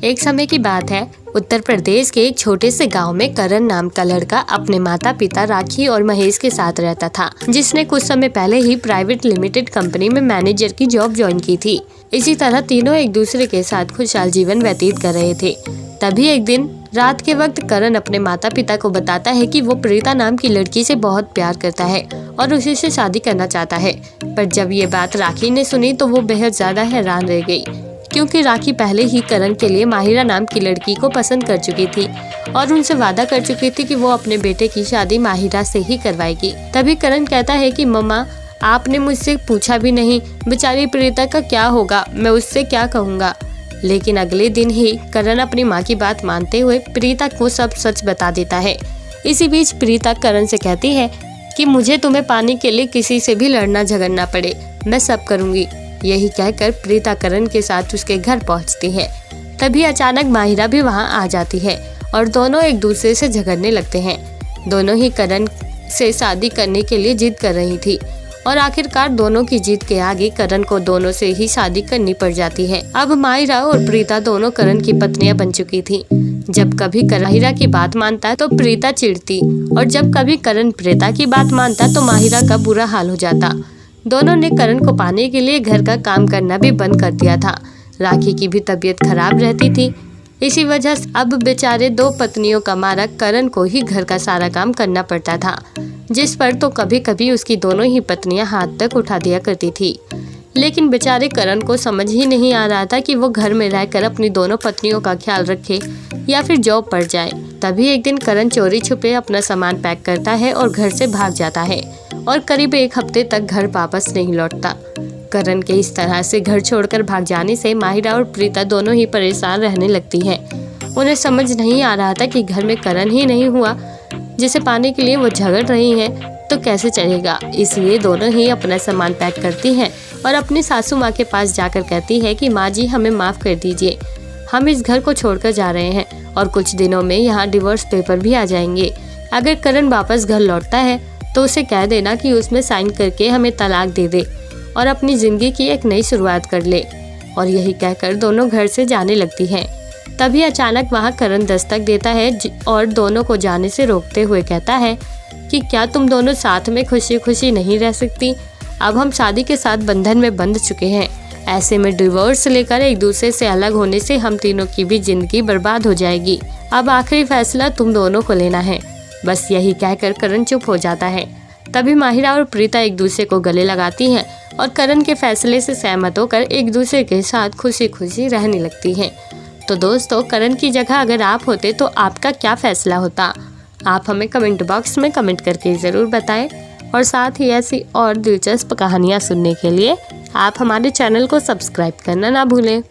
एक समय की बात है, उत्तर प्रदेश के एक छोटे से गांव में करण नाम का लड़का अपने माता पिता राखी और महेश के साथ रहता था, जिसने कुछ समय पहले ही प्राइवेट लिमिटेड कंपनी में मैनेजर की जॉब ज्वाइन की थी। इसी तरह तीनों एक दूसरे के साथ खुशहाल जीवन व्यतीत कर रहे थे। तभी एक दिन रात के वक्त करण अपने माता पिता को बताता है कि वो प्रीता नाम की लड़की से बहुत प्यार करता है और उसी से शादी करना चाहता है। पर जब ये बात राखी ने सुनी तो वो बेहद ज्यादा हैरान रह गई, क्योंकि राखी पहले ही करण के लिए माहिरा नाम की लड़की को पसंद कर चुकी थी और उनसे वादा कर चुकी थी कि वो अपने बेटे की शादी माहिरा से ही करवाएगी। तभी करण कहता है कि मम्मा, आपने मुझसे पूछा भी नहीं, बेचारी प्रीता का क्या होगा, मैं उससे क्या कहूँगा। लेकिन अगले दिन ही करण अपनी माँ की बात मानते हुए प्रीता को सब सच बता देता है। इसी बीच प्रीता करण से कहती है कि मुझे तुम्हें पाने के लिए किसी से भी लड़ना झगड़ना पड़े, मैं सब करूँगी। यही कहकर प्रीता करण के साथ उसके घर पहुंचती है। तभी अचानक माहिरा भी वहां आ जाती है और दोनों एक दूसरे से झगड़ने लगते हैं। दोनों ही करण से शादी करने के लिए जिद कर रही थी और आखिरकार दोनों की जिद के आगे करण को दोनों से ही शादी करनी पड़ जाती है। अब माहिरा और प्रीता दोनों करण की पत्नियां बन चुकी थी। जब कभी माहिरा की बात मानता तो प्रीता चिढ़ती और जब कभी करण प्रीता की बात मानता तो माहिरा का बुरा हाल हो जाता। दोनों ने करण को पाने के लिए घर का काम करना भी बंद कर दिया था। राखी की भी तबीयत खराब रहती थी। इसी वजह से अब बेचारे दो पत्नियों का मारा करण को ही घर का सारा काम करना पड़ता था, जिस पर तो कभी कभी उसकी दोनों ही पत्नियां हाथ तक उठा दिया करती थी। लेकिन बेचारे करण को समझ ही नहीं आ रहा था कि वो घर में रहकर अपनी दोनों पत्नियों का ख्याल रखे या फिर जॉब पर जाए। तभी एक दिन करण चोरी छुपे अपना सामान पैक करता है और घर से भाग जाता है और करीब एक हफ्ते तक घर वापस नहीं लौटता। करण के इस तरह से घर छोड़कर भाग जाने से माहिरा और प्रीता दोनों ही परेशान रहने लगती हैं। उन्हें समझ नहीं आ रहा था कि घर में करण ही नहीं हुआ जिसे पाने के लिए वो झगड़ रही हैं, तो कैसे चलेगा। इसलिए दोनों ही अपना सामान पैक करती हैं और अपनी सासू माँ के पास जाकर कहती है कि माँ जी, हमें माफ़ कर दीजिए, हम इस घर को छोड़कर जा रहे हैं और कुछ दिनों में यहाँ डिवोर्स पेपर भी आ जाएंगे। अगर करण वापस घर लौटता है तो उसे कह देना कि उसमें साइन करके हमें तलाक दे दे और अपनी ज़िंदगी की एक नई शुरुआत कर ले। और यही कहकर दोनों घर से जाने लगती हैं। तभी अचानक वहाँ करण दस्तक देता है और दोनों को जाने से रोकते हुए कहता है कि क्या तुम दोनों साथ में खुशी खुशी नहीं रह सकती? अब हम शादी के साथ बंधन में बंध चुके हैं। ऐसे में डिवोर्स लेकर एक दूसरे से अलग होने से हम तीनों की भी जिंदगी बर्बाद हो जाएगी। अब आखिरी फैसला तुम दोनों को लेना है। बस यही कहकर करण चुप हो जाता है। तभी माहिरा और प्रीता एक दूसरे को गले लगाती हैं और करण के फैसले से सहमत होकर एक दूसरे के साथ खुशी खुशी रहने लगती हैं। तो दोस्तों, करण की जगह अगर आप होते तो आपका क्या फैसला होता? आप हमें कमेंट बॉक्स में कमेंट करके ज़रूर बताएं और साथ ही ऐसी और दिलचस्प कहानियाँ सुनने के लिए आप हमारे चैनल को सब्सक्राइब करना ना भूलें।